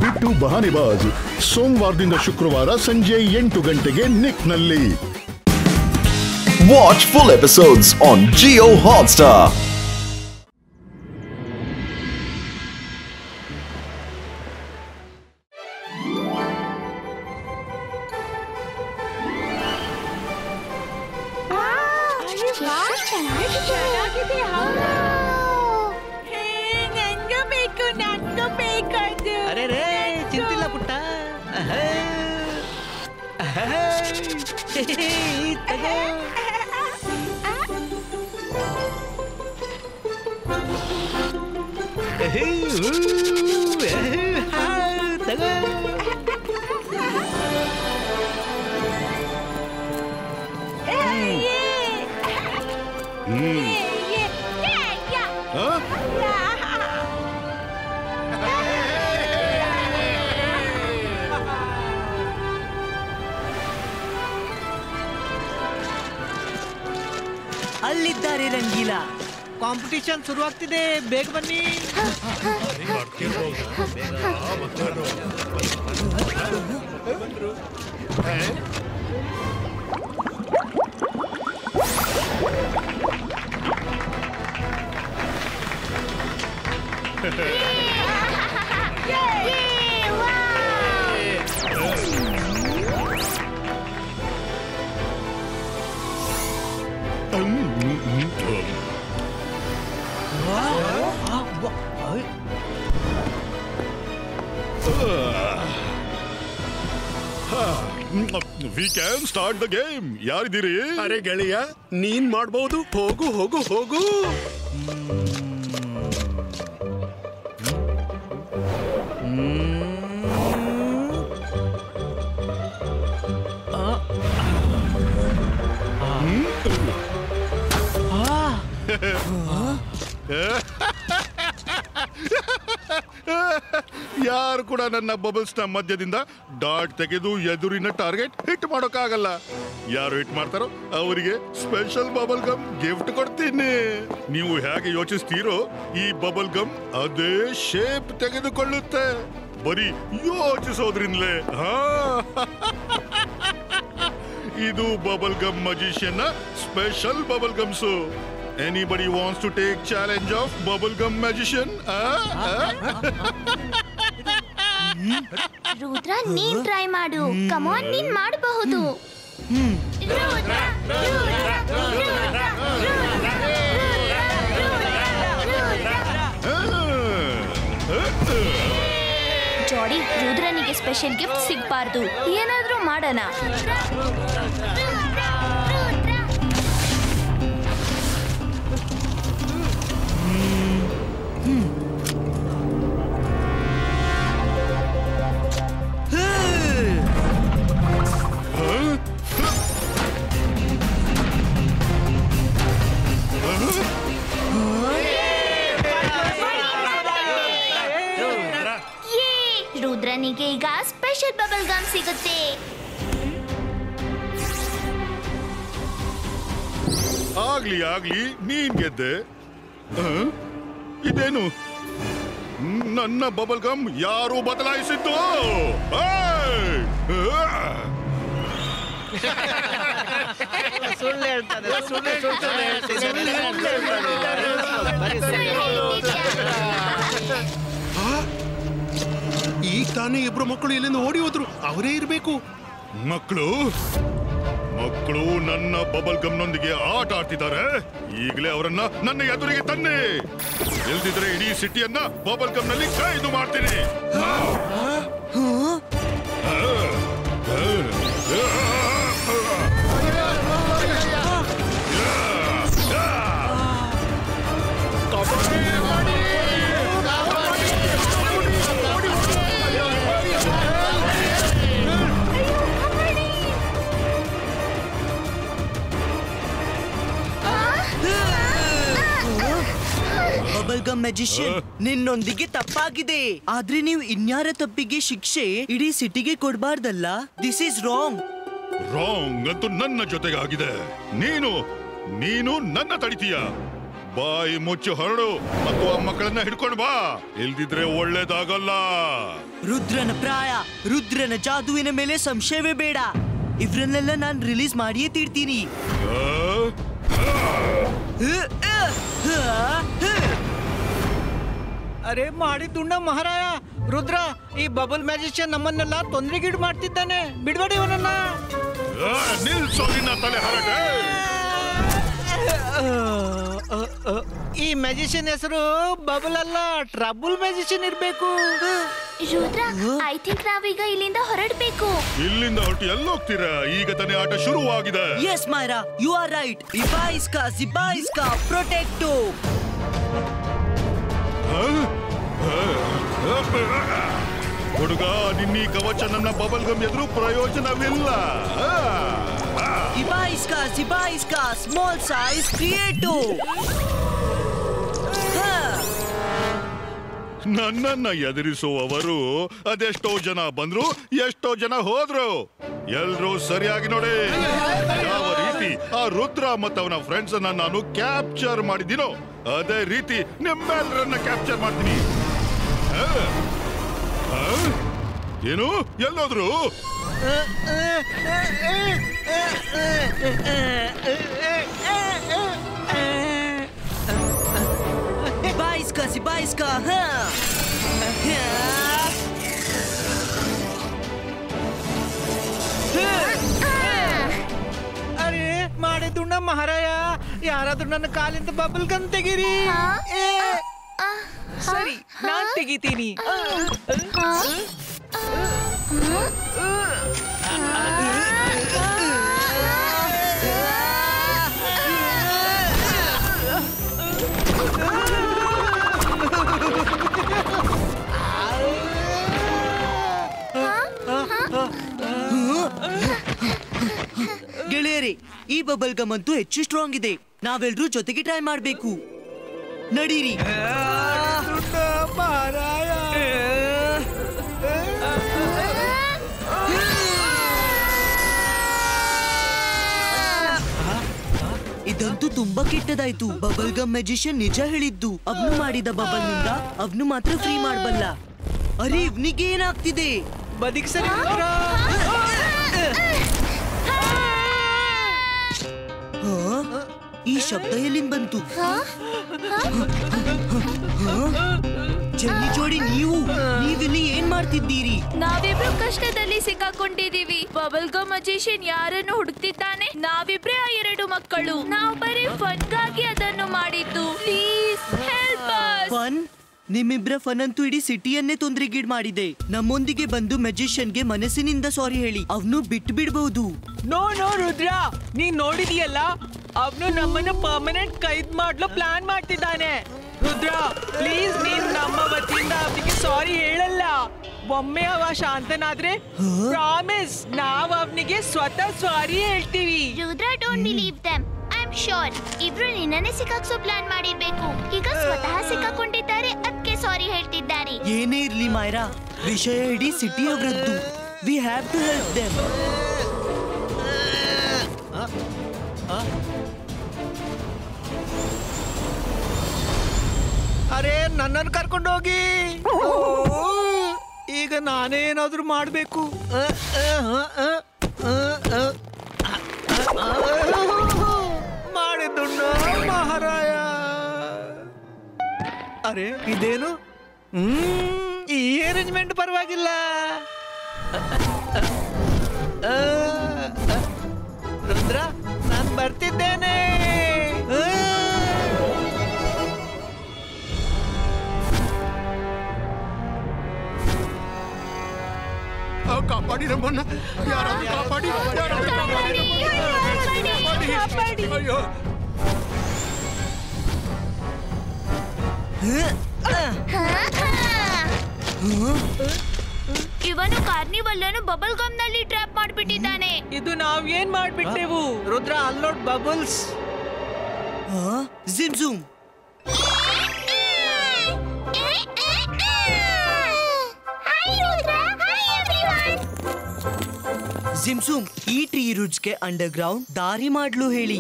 ಬಿಟ್ಟು ಬಹಾನೆಬಾಜ್ ಸೋಮವಾರದಿಂದ ಶುಕ್ರವಾರ ಸಂಜೆ 8 ಗಂಟೆಗೆ ನಿಕ್ನಲ್ಲಿ. Watch full episodes on Jio Hotstar. ಅರೆ ರೇ ಚಿಂತಿಲ್ಲ ಪುಟ್ಟ. ತಗೋ. ತಗೋ. ಅಲ್ಲಿದ್ದಾರೆ ರಂಗೀಲಾ. ಕಾಂಪಿಟಿಷನ್ ಶುರುವಾಗ್ತಿದೆ, ಬೇಗ ಬನ್ನಿ. We can start the game. ಯಾರಿದ್ದೀರಿ? ಅರೆ ಗೆಳೆಯ, ನೀನ್ ಮಾಡ್ಬೋದು. ಹೋಗು ಹೋಗು ಹೋಗು. ಯಾರು ಕೂಡ ನನ್ನ ಬಬಲ್ಸ್ ನ ಮಧ್ಯದಿಂದ ಡಾಟ್ ತೆಗೆದು ಎದುರಿನ ಟಾರ್ಗೆಟ್ ಹಿಟ್ ಮಾಡೋಕ್ಕಾಗಲ್ಲ. ಯಾರು ಹಿಟ್ ಮಾಡ್ತಾರೋ ಅವರಿಗೆ ಸ್ಪೆಷಲ್ ಬಬಲ್ ಗಮ್ ಗಿಫ್ಟ್ ಕೊಡ್ತೀನಿ. ನೀವು ಹೇಗೆ ಯೋಚಿಸ್ತೀರೋ ಈ ಬಬಲ್ ಗಮ್ ಅದೇ ಶೇಪ್ ತೆಗೆದುಕೊಳ್ಳುತ್ತೆ, ಬರೀ ಯೋಚಿಸೋದ್ರಿಂದಲೇ. ಇದು bubble gum magician special bubble gums. Anybody wants to take challenge of bubblegum magician? Rudra, ನೀನ್ ಟ್ರೈ ಮಾಡು. ಕಮ್ ಆನ್, ನೀನ್ ಮಾಡಬಹುದು. ಜೋಡಿ, ರುದ್ರನಿಗೆ ಸ್ಪೆಷಲ್ ಗಿಫ್ಟ್ ಸಿಗ್ಬಾರ್ದು. ಏನಾದ್ರೂ ಮಾಡೋಣ. ರುದ್ರನಿಗೆ ಈಗ ಸ್ಪೆಷಲ್ ಬಬಲ್ ಗಮ್ ಸಿಗುತ್ತೆ. ಆಗ್ಲಿ ಆಗ್ಲಿ, ನೀನ್ ಗೆದ್ದೆ. ಇದೇನು ನನ್ನ ಬಬಲ್ ಗಮ್ ಯಾರು ಬದಲಾಯಿಸಿದ್ದು? ಸುಳ್ಳು ಹೇಳ್ತಾನೆ. ಈಗ ತಾನೇ ಇಬ್ರು ಮಕ್ಕಳು ಇಲ್ಲಿಂದ ಓಡಿ ಹೋದ್ರು. ಅವರೇ ಇರ್ಬೇಕು. ಮಕ್ಕಳು ನನ್ನ ಬಬಲ್ ಗಮ್ ನೊಂದಿಗೆ ಆಟ ಆಡ್ತಿದ್ದಾರೆ. ಈಗಲೇ ಅವರನ್ನ ನನ್ನ ಎದುರಿಗೆ ತನ್ನಿ. ಇಲ್ದಿದ್ರೆ ಇಡೀ ಸಿಟಿಯನ್ನ ಬಬಲ್ ಗಮ್ ನಲ್ಲಿ ಕೈದು ಮಾಡ್ತೀನಿ. ಬಬಲ್ ಗಮ್ ಮ್ಯಾಜಿಷಿಯನ್, ನಿನ್ನೊಂದಿಗೆ ತಪ್ಪಾಗಿದೆ. ಆದ್ರೆ ನೀವು ಇನ್ಯಾರ ತಪ್ಪಿಗೆ ಶಿಕ್ಷೆ ಇಡೀ ಸಿಟಿಗೆ ಕೊಡಬಾರ್ದಲ್ಲ. This is wrong. ರಾಂಗ್ ಅಂತೂ ನನ್ನ ಜೊತೆಗೆ ಆಗಿದೆ. ನೀನು ನನ್ನ ತಡಿತೀಯ. ಬಾಯಿ ಮುಚ್ಚಿ ಹೊರಡು ಮತ್ತು ಆ ಮಕ್ಕಳನ್ನ ಹಿಡ್ಕೊಂಡು ಬಾ, ಇಲ್ದಿದ್ರೆ ಒಳ್ಳೇದಾಗಲ್ಲ. ರುದ್ರನ ಪ್ರಾಯ, ರುದ್ರನ ಜಾದುವಿನ ಮೇಲೆ ಸಂಶಯವೇ ಬೇಡ. ಇವ್ರನ್ನೆಲ್ಲ ನಾನು ರಿಲೀಸ್ ಮಾಡಿಯೇ ತೀರ್ತೀನಿ. ಅರೆ ಮಾಡಿದ್ದುಂಡ ಮಹಾರಾಯ, ರುದ್ರ ಈ ಬಬಲ್ ಮ್ಯಾಜಿಷಿಯನ್ ನಮ್ಮನ್ನೆಲ್ಲ ತೊಂದರೆಗೀಡು ಮಾಡ್ತಿದ್ದಾನೆ, ಬಿಡ್ಬೇಡಿ ಇವನನ್ನ. ನಿಲ್ಸೋ ನಿನ್ನ ತಲೆ ಹರಟೆ. ಈ ಮ್ಯಾಜಿಷಿಯನ್ ಹೆಸರು ಬಬಲ್ ಅಲ್ಲ, ಟ್ರಬಲ್ ಮ್ಯಾಜಿಷಿಯನ್ ಇರ್ಬೇಕು. ರುದ್ರ, ಐ ಥಿಂಕ್ ನಾವೀಗ ಇಲ್ಲಿಂದ ಹೊರಡ್ಬೇಕು. ಇಲ್ಲಿಂದ ಹೊರಟು ಎಲ್ಲೋಗ್ತೀರಾ? ಈಗ ತಾನೇ ಆಟ ಶುರುವಾಗಿದೆ. Yes Maira, you are right. ಇಬಾಯಿಸ್ಕಾ ಜಿಬಾಯಿಸ್ಕಾ ಪ್ರೊಟೆಕ್ಟೋ. ಹುಡುಗ, ನಿನ್ನೀ ಕವಚ ನನ್ನ ಬಬಲ್ ಗಮ್ ಎದುರು ಪ್ರಯೋಜನವಿಲ್ಲ. ಇಬಾಯಿಸ್ಕಾ ಜಿಬಾಯಿಸ್ಕಾ ಸ್ಮಾಲ್ ಸೈಜ್ ಕ್ರಿಯೇಟೋ. ನನ್ನನ್ನ ಎದುರಿಸುವವರು ಅದೆಷ್ಟೋ ಜನ ಬಂದ್ರು, ಎಷ್ಟೋ ಜನ ಹೋದ್ರು. ಎಲ್ರೂ ಸರಿಯಾಗಿ ನೋಡಿ, ಯಾವ ರೀತಿ ಆ ರುದ್ರ ಮತ್ತು ಅವನ ಫ್ರೆಂಡ್ಸ್ ಅನ್ನ ನಾನು ಕ್ಯಾಪ್ಚರ್ ಮಾಡಿದ್ದೀನೋ ಅದೇ ರೀತಿ ನಿಮ್ಮೆಲ್ಲರನ್ನ ಕ್ಯಾಪ್ಚರ್ ಮಾಡ್ತೀನಿ. ಏನು? ಎಲ್ಲೋದ್ರು? Zibaiska, Zibaiska, ಅರೆ ಮಾಡಿದ್ದುಂಡ ಮಹಾರಾಯ, ಯಾರಾದ್ರೂ ನನ್ನ ಕಾಲಿಂದ ಬಬಲ್ ಗಮ್ ತೆಗೀರಿ. ಸರಿ, ನಾನ್ ತೆಗಿತೀನಿ. ಗೆಳೆಯರೇ, ಈ ಬಬಲ್ ಗಮ್ ಅಂತೂ ಹೆಚ್ಚು ಸ್ಟ್ರಾಂಗ್ ಇದೆ. ನಾವೆಲ್ಲರೂ ಜೊತೆಗೆ ಟ್ರೈ ಮಾಡಬೇಕು. ನಡೀರಿ. ಇದಂತೂ ತುಂಬಾ ಕೆಟ್ಟದಾಯ್ತು. ಬಬಲ್ ಗಮ್ ಮ್ಯಾಜಿಷಿಯನ್ ನಿಜ ಹೇಳಿದ್ದು. ಅವನು ಮಾಡಿದ ಬಬಲ್ ನಿಂದ ಅವನು ಮಾತ್ರ ಫ್ರೀ ಮಾಡಬಲ್ಲ. ಅರೆ, ಇವ್ನಿಗೆ ಏನಾಗ್ತಿದೆ? ಬದಿಗೆ ಸರಿ. ಈ ಶಬ್ದ ಎಲ್ಲಿಂದ ಬಂತು? ಜನ್ನಿ ಜೋಡಿ, ನೀವಿಲ್ಲಿ ಏನ್ ಮಾಡ್ತಿದ್ದೀರಿ? ನಾವಿಬ್ರು ಕಷ್ಟದಲ್ಲಿ ಸಿಕ್ಕಾಕೊಂಡಿದೀವಿ. ಬಬಲ್ ಗಮ್ ಮ್ಯಾಜಿಷಿಯನ್ ಯಾರನ್ನು ಹುಡುಕ್ತಿದ್ದಾನೆ. ನಾವಿಬ್ರೇ ಆ 2 ಮಕ್ಕಳು. ನಾವು ಬರೀ ಫನ್ಗಾಗಿ ಅದನ್ನು ಮಾಡಿದ್ದು. Please help us. ಫನ್? ನಿಮ್ಮಿಬ್ರ ಫನ್ ಅಂತೂ ಇಡೀ ಸಿಟಿಯನ್ನೇ ತೊಂದರೆಗೀಡ್ ಮಾಡಿದೆ. ನಮ್ಮೊಂದಿಗೆ ಬಂದು ಮ್ಯಾಜಿಷಿಯನ್ಗೆ ಮನಸ್ಸಿನಿಂದ ಸಾರಿ ಹೇಳಿ. ಅವನು ಬಿಟ್ಟು ಬಿಡಬಹುದು. ನೋ ರುದ್ರ, ನೀನ್ ನೋಡಿದೀಯಲ್ಲ, ಅವನು ನಮ್ಮನ್ನು ಪರ್ಮನೆಂಟ್ ಕೈದ್ ಮಾಡ್ಲು ಪ್ಲಾನ್ ಮಾಡ್ತಿದ್ದಾನೆ. ರುದ್ರ, ಪ್ಲೀಸ್ ನೀನ್ ನಮ್ಮ ವತಿಯಿಂದ ಅವನಿಗೆ ಸಾರಿ ಹೇಳಲ್ಲ. ಒಮ್ಮೆ ಅವ ಶಾಂತನಾದ್ರೆ ಪ್ರಾಮಿಸ್ ನಾವ್ ಅವನಿಗೆ ಸ್ವತಃ ಸಾರಿ ಹೇಳ್ತೀವಿ. Rudra, don't believe them. I am sure ಇಬ್ರು ನಿನ್ನನ್ನೇ ಸಿಕ್ಕಾಕ್ಸೋ ಪ್ಲಾನ್ ಮಾಡಿರ್ಬೇಕು. ಈಗ ಸ್ವತಃ ಸಿಕ್ಕಾಕೊಂಡಿದ್ದಾರೆ, ಅದಕ್ಕೆ ಸಾರಿ ಹೇಳ್ತಿದ್ದಾರೆ. ಏನೇ ಇರ್ಲಿ ಮೈರಾ, ವಿಷಯ ಇಡೀ ಸಿಟಿ ಅವರದ್ದು. We have to help them. ಅರೆ, ನನ್ನನ್ನು ಕರ್ಕೊಂಡು ಹೋಗಿ. ಈಗ ನಾನೇನಾದ್ರೂ ಮಾಡ್ಬೇಕು. ಮಾಡಿದ್ದುಂಡ ಮಹಾರಾಯ. ಅರೆ, ಇದೇನು? ಈ ಅರೇಂಜ್ಮೆಂಟ್ ಪರವಾಗಿಲ್ಲ. ರುದ್ರ, ನಾನು ಬರ್ತಿದ್ದೇನೆ. ಕಾಪಾಡಿ ನಮ್ಮನ್ನ, ಯಾರಾದ್ರೂ ಕಾಪಾಡಿ. ಅಯ್ಯೋ, ಇವನು ಕಾರ್ನಿವಲ್ ಅನ್ನು ಬಬಲ್ ಗಮ್ ನಲ್ಲಿ ಟ್ರ್ಯಾಪ್ ಮಾಡಿಬಿಟ್ಟಿದ್ದಾನೆ. ಇದು ನಾವ್ ಏನ್ ಮಾಡ್ಬಿಟ್ಟೆವು? ರುದ್ರ, ಅಲ್ಲೋಡ್ ಬಬಲ್ಸ್. ಜಿಮ್ ಝೂಮ್. ಜಿಮ್ಸೂಮ್, ಈ ಟ್ರೀ ರೂಟ್ಸ್ಗೆ ಅಂಡರ್ ಗ್ರೌಂಡ್ ದಾರಿ ಮಾಡ್ಲು ಹೇಳಿ.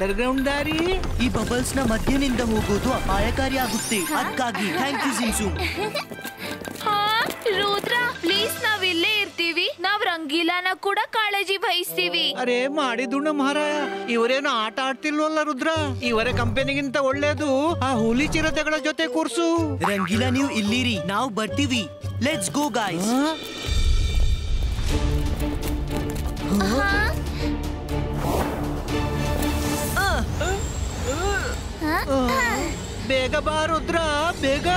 ಅಂಡರ್ ಗ್ರೌಂಡ್ ದಾರಿ. ಈ ಬಬಲ್ಸ್ ನ ಮಧ್ಯನಿಂದ ಹೋಗೋದು ಅಪಾಯಕಾರಿ ಆಗುತ್ತೆ. ಅದಕ್ಕಾಗಿ ಥ್ಯಾಂಕ್ ಯು ಸಿನ್ಸುಮ್. ಹಾ ರುದ್ರ ಪ್ಲೀಸ್ ನಾವ್ ಇಲ್ಲೇ ಇರ್ತೀವಿ. ನಾವ್ ರಂಗೀಲಾನ ಕೂಡ ಕಾಳಜಿ ವಹಿಸ್ತೀವಿ. ಅರೆ ಮಾಡಿದುಣ್ಣ ಮಹಾರಾಯ, ಇವರೇನು ಆಟ ಆಡ್ತಿಲ್ವಲ್ಲ ರುದ್ರ. ಇವರ ಕಂಪನಿಗಿಂತ ಒಳ್ಳೇದು ಆ ಹುಲಿ ಚಿರತೆಗಳ ಜೊತೆ ಕೂರ್ಸು. ರಂಗೀಲಾ ನೀವು ಇಲ್ಲಿರಿ, ನಾವು ಬರ್ತೀವಿ. Let's go guys. ಬೇಗ ಬಾ ರುದ್ರ, ಬೇಗ.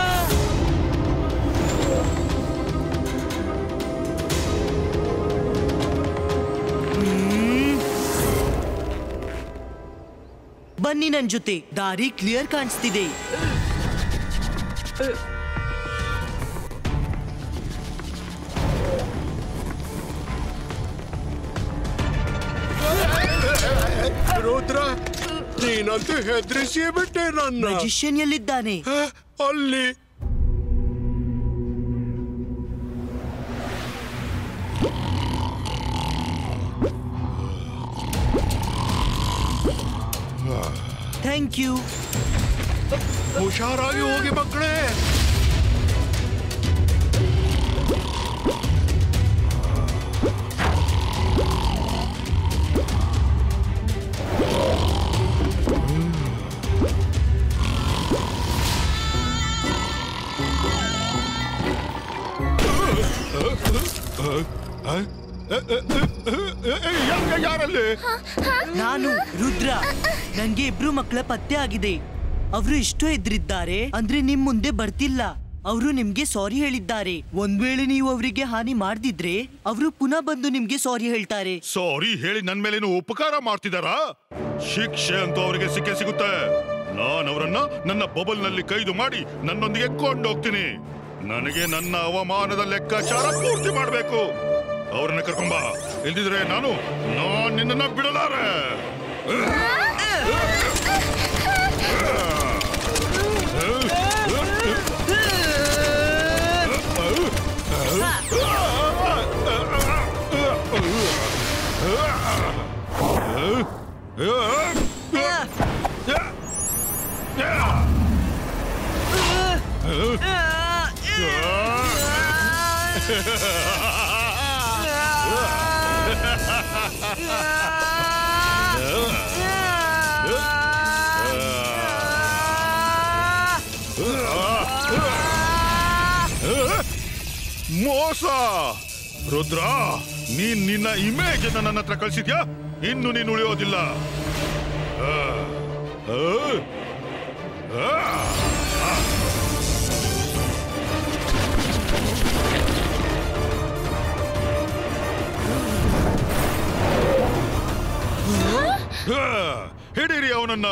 ಬನ್ನಿ ನನ್ ಜೊತೆ, ದಾರಿ ಕ್ಲಿಯರ್ ಕಾಣಿಸ್ತಿದೆ. ರುದ್ರ, ನೀನಂತೂ ಹೆದರಿಸಿಯೇ ಬಿಟ್ಟೆ ನನ್ನ. ಮ್ಯಾಜಿಷಿಯನ್ ಎಲ್ಲಿದ್ದಾನೆ? ಅಲ್ಲಿ ಥ್ಯಾಂಕ್ ಯು. ಹುಷಾರಾಗಿ ಹೋಗಿ ಮಕ್ಕಳೇ. ಯಾರಲ್ಲಿ? ನಾನು ರುದ್ರ. ನಂಗೆ ಇಬ್ರು ಮಕ್ಕಳ ಪತ್ತೆ ಆಗಿದೆ. ಅವರು ಇಷ್ಟು ಎದ್ರಿದ್ದಾರೆ ಅಂದ್ರೆ ನಿಮ್ ಮುಂದೆ ಬರ್ತಿಲ್ಲ. ಅವರು ನಿಮ್ಗೆ ಸಾರಿ ಹೇಳಿದ್ದಾರೆ. ಒಂದ್ ವೇಳೆ ನೀವು ಅವರಿಗೆ ಹಾನಿ ಮಾಡ್ದಿದ್ರೆ ಅವರು ಪುನಃ ಬಂದು ನಿಮ್ಗೆ ಸಾರಿ ಹೇಳ್ತಾರೆ. ಸಾರಿ ಹೇಳಿ ನನ್ ಮೇಲೇನು ಉಪಕಾರ ಮಾಡ್ತಿದಾರಾ? ಶಿಕ್ಷೆ ಅಂತೂ ಅವರಿಗೆ ಸಿಕ್ಕೇ ಸಿಗುತ್ತೆ. ನಾನು ಅವರನ್ನ ನನ್ನ ಬಬಲ್ ನಲ್ಲಿ ಕೈದು ಮಾಡಿ ನನ್ನೊಂದಿಗೆ ಕೊಂಡೋಗ್ತೀನಿ. ನನಗೆ ನನ್ನ ಅವಮಾನದ ಲೆಕ್ಕಾಚಾರ ಪೂರ್ತಿ ಮಾಡ್ಬೇಕು. ಅವ್ರನ್ನ ಕರ್ಕೊಂಬ, ಇಲ್ದಿದ್ರೆ ನಾನು ನಿನ್ನನ್ನ ಬಿಡಲಾರೆ. ಮೋಸ! ರುದ್ರ, ನೀನ್ ನಿನ್ನ ಇಮೇಜ್ ನನ್ನ ಹತ್ರ ಕಳ್ಸಿದ್ಯಾ? ಇನ್ನು ನೀನು ಉಳಿಯೋದಿಲ್ಲ. ಹಿಡೀರಿ ಅವನನ್ನ.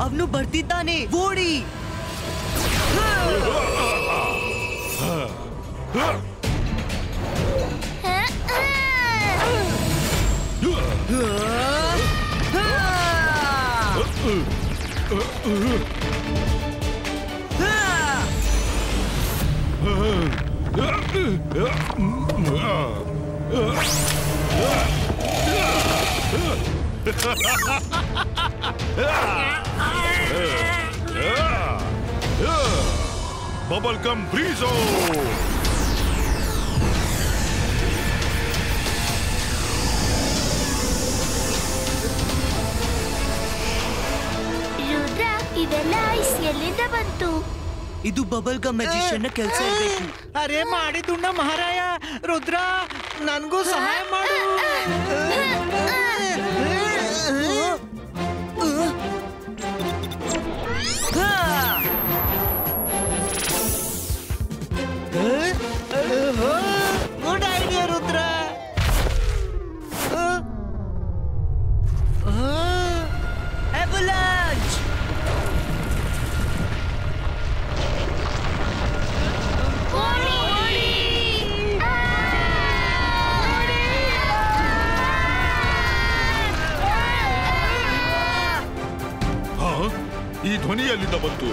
ಅವನು ಬರ್ತಿದ್ದಾನೆ, ಓಡಿ. ಬಬಲ್ ಗಮ್ ಬ್ರೀಜೋ. ಇದೆಲ್ಲ ಐಸ್ ಎಲ್ಲಿಂದ ಬಂತು? ಇದು ಬಬಲ್ ಗಮ್ ಮ್ಯಾಜಿಷಿಯನ್ ನ ಕೆಲಸ ಇರಬೇಕು. ಅರೆ ಮಾಡಿದುಣ್ಣ ಮಹಾರಾಯ, ರುದ್ರ ನನ್ಗೂ ಸಹಾಯ ಮಾಡು. Good idea Rudra. Avalanche! ಹಾ, ಈ ಧ್ವನಿ ಎಲ್ಲಿಂದ ಬಂತು?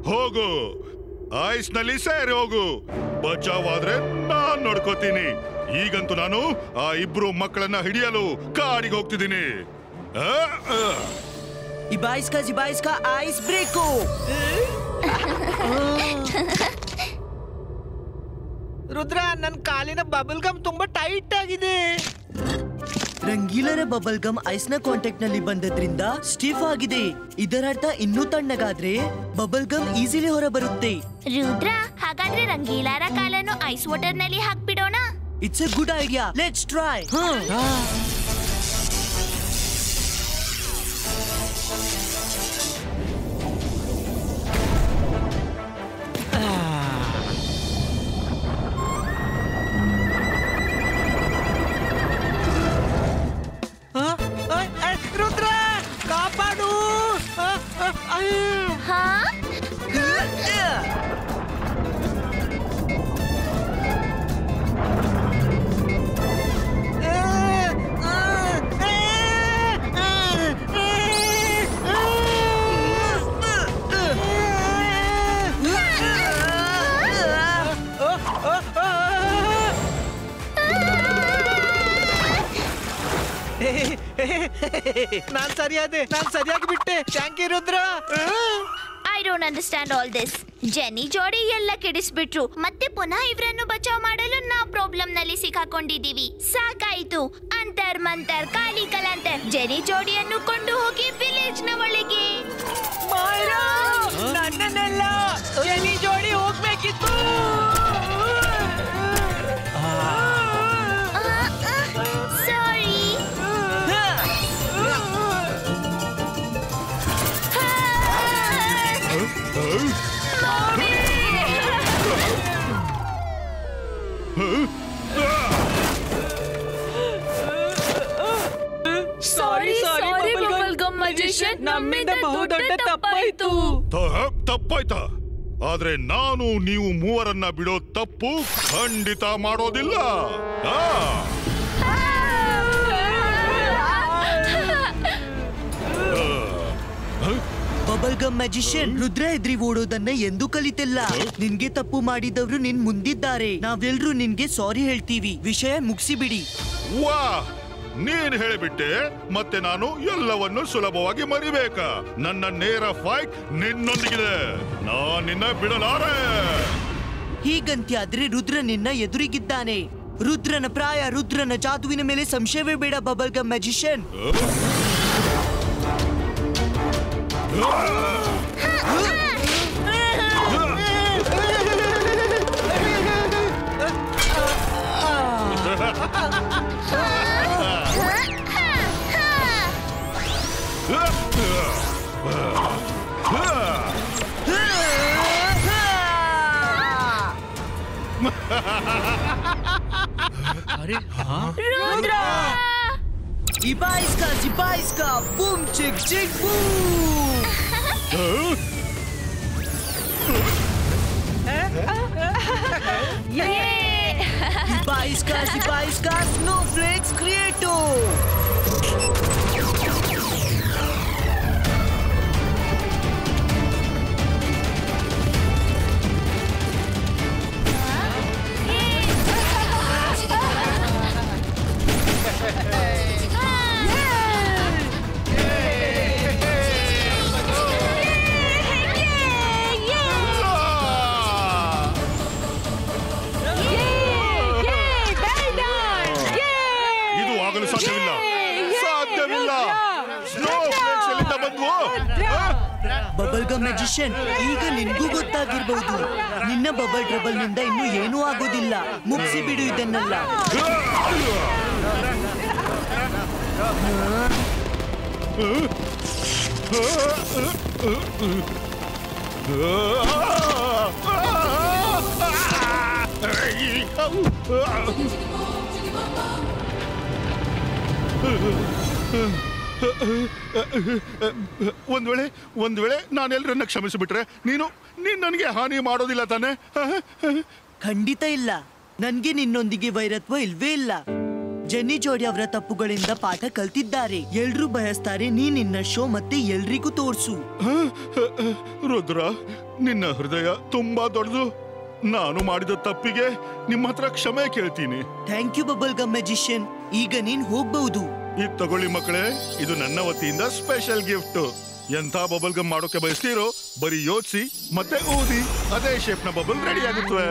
ಹೋಗು, ಐಸ್ ನಲ್ಲಿ ಸೇರಿ ಹೋಗು. ಬಚಾವಾದ್ರೆ ನಾನ್ ನೋಡ್ಕೋತೀನಿ. ಈಗಂತೂ ನಾನು ಆ ಇಬ್ರು ಮಕ್ಕಳನ್ನ ಹಿಡಿಯಲು ಕಾಡಿಗೆ ಹೋಗ್ತಿದ್ದೀನಿ. ಇಬಾಯಿಸ್ಕಾ ಐಸ್ ಬ್ರೇಕು. ರುದ್ರ, ನನ್ ಕಾಲಿನ ಬಬಲ್ ಗಮ್ ತುಂಬಾ ಟೈಟ್ ಆಗಿದೆ. ರಂಗೀಲರ ಬಬಲ್ ಗಮ್ ಐಸ್ ನ ಕಾಂಟ್ಯಾಕ್ಟ್ ನಲ್ಲಿ ಬಂದದ್ರಿಂದ ಸ್ಟಿಫ್ ಆಗಿದೆ. ಇದರರ್ಥ ಇನ್ನೂ ತಣ್ಣಗಾದ್ರೆ ಬಬಲ್ ಗಮ್ ಈಸಿಲಿ ಹೊರ ಬರುತ್ತೆ. ರುದ್ರ, ಹಾಗಾದ್ರೆ ರಂಗೀಲಾರ ಕಾಲನ್ನು ಐಸ್ ವಾಟರ್ ನಲ್ಲಿ ಹಾಕ್ಬಿಡೋಣ. It's a good idea, let's try. Rudra, ಕಾಪಾಡು. ಹಾ, ನಾನ್ ಸರಿಯಾಗಿ ಬಿಟ್ಟೆ. Thank you Rudra. I don't understand all this. ಜೆನಿ ಜೋಡಿ ಎಲ್ಲ ಕೆಡಿಸ್ಬಿಟ್ರು. ಮತ್ತೆ ಪುನಃ ಇವರನ್ನು ಬಚಾವ್ ಮಾಡಲು ನಾವು ಪ್ರಾಬ್ಲಮ್ ನಲ್ಲಿ ಸಿಕ್ಕಾಕೊಂಡಿದೀವಿ. ಸಾಕಾಯ್ತು. ಅಂತರ್ ಮಂತರ್ ಕಾಲಿ ಕಲಾಂತರ್. ಜೆನಿ ಜೋಡಿಯನ್ನು ಕೊಂಡು ಹೋಗಿ ವಿಲೇಜ್ ನ ಒಳಗೆ. ಮಾಯರಾ, ನನ್ನನ್ನೆಲ್ಲ ಜೆನಿ ಜೋಡಿ ಹೋಗ್ಬೇಕಿತ್ತು. ಸಾರಿ. ಸಾರಿ ಬಬಲ್ ಗಮ್ ಮ್ಯಾಜಿಷಿಯನ್, ನಮ್ಮಿಂದ ಬಹುದೊಡ್ಡ ತಪ್ಪಾಯ್ತು. ತಪ್ಪಾಯ್ತಾ? ಆದ್ರೆ ನಾನು ನೀವು ಮೂವರನ್ನ ಬಿಡೋ ತಪ್ಪು ಖಂಡಿತ ಮಾಡೋದಿಲ್ಲ. ಬಬಲ್ ಗಮ್ ಮ್ಯಾಜಿಷಿಯನ್, ರುದ್ರ ಎದ್ರಿ ಓಡೋದನ್ನ ಎಂದೂ ಕಲಿತಿಲ್ಲ. ನಿನ್ಗೆ ತಪ್ಪು ಮಾಡಿದವ್ರು ನಿನ್ ಮುಂದಿದ್ದಾರೆ. ನಾವೆಲ್ರೂ ನಿನ್ಗೆ ಸಾರಿ ಹೇಳ್ತೀವಿ. ವಿಷಯ ಮುಗಿಸಿಬಿಡಿ. ವಾ, ನೀನ್ ಹೇಳಿಬಿಟ್ಟೆ. ಮತ್ತೆ ನಾನು ಎಲ್ಲವನ್ನು ಸುಲಭವಾಗಿ ಮರಿಬೇಕಾ? ನನ್ನ ನೇರ ಫೈಟ್ ನಿನ್ನೊಂದಿಗಿದೆ. ನಾನ್ ನಿನ್ನ ಬಿಡಲಾರೆ. ಹೀಗಂತ್ಯಾದ್ರೆ ರುದ್ರ ನಿನ್ನ ಎದುರಿಗಿದ್ದಾನೆ. ರುದ್ರನ ಪ್ರಾಯ, ರುದ್ರನ ಜಾದುವಿನ ಮೇಲೆ ಸಂಶಯವೇ ಬೇಡ ಬಬಲ್ ಗಮ್ ಮ್ಯಾಜಿಷಿಯನ್. ರುದ್ರ, ಇಬಾಯಿಸ್ಕಾ ಬೂಮ್ ಚಿಕ್ ಚಿಕ್ ಬೂಮ್. ಇಬಾಯಿಸ್ಕಾ ಸ್ನೋಫ್ಲೇಕ್ಸ್ ಕ್ರಿಯೇಟೋ. ಸ್ನೋಫ್ಲೇಕ್ಸ್ ಎಲ್ಲಿಂದ ಬಂದ್ವು? ಬಬಲ್ ಗಮ್ ಮ್ಯಾಜಿಷಿಯನ್, ಈಗ ನಿನ್ಗೂ ಗೊತ್ತಾಗಿರ್ಬಹುದು. ನಿನ್ನ ಬಬಲ್ ಟ್ರಬಲ್ ನಿಂದ ಇನ್ನೂ ಏನೂ ಆಗೋದಿಲ್ಲ. ಮುಗಿಸಿ ಬಿಡು ಇದನ್ನೆಲ್ಲ. ಒಂದ್ ವೇಳೆ ನಾನೆಲ್ಲರನ್ನ ಕ್ಷಮಿಸಿಬಿಟ್ರೆ ನೀನು ನನಗೆ ಹಾನಿ ಮಾಡೋದಿಲ್ಲ ತಾನೆ? ಖಂಡಿತ ಇಲ್ಲ. ನನ್ಗೆ ನಿನ್ನೊಂದಿಗೆ ವೈರತ್ವ ಇಲ್ವೇ ಇಲ್ಲ. ಜೆನ್ನಿ ಜೋಡಿ ಅವರ ತಪ್ಪುಗಳಿಂದ ಪಾಠ ಕಲ್ತಿದ್ದಾರೆ. ಎಲ್ರೂ ಬಯಸ್ತಾರೆ ನೀ ನಿನ್ನ ಶೋ ಮತ್ತೆ ಎಲ್ರಿಗೂ ತೋರ್ಸು. ರುದ್ರ, ನಿನ್ನ ಹೃದಯ ತುಂಬಾ ದೊಡ್ಡದು. ನಾನು ಮಾಡಿದ ತಪ್ಪಿಗೆ ನಿಮ್ಮ ಹತ್ರ ಕ್ಷಮೆ ಕೇಳ್ತೀನಿ. Thank you bubble gum magician. ಈಗ ನೀನ್ ಹೋಗ್ಬಹುದು. ಇದು ತಗೊಳ್ಳಿ ಮಕ್ಕಳೇ, ಇದು ನನ್ನ ವತಿಯಿಂದ ಸ್ಪೆಷಲ್ ಗಿಫ್ಟ್. ಎಂತ ಬಬಲ್ ಗಮ್ ಮಾಡೋಕೆ ಬಯಸ್ತೀರೋ ಬರೀ ಯೋಚಿಸಿ ಮತ್ತೆ ಊದಿ, ಅದೇ ಶೇಪ್ ನ ಬಬಲ್ ರೆಡಿ ಆಗುತ್ತವೆ.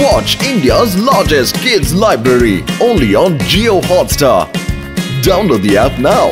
Watch India's largest kids library only on Jio Hotstar. Download the app now.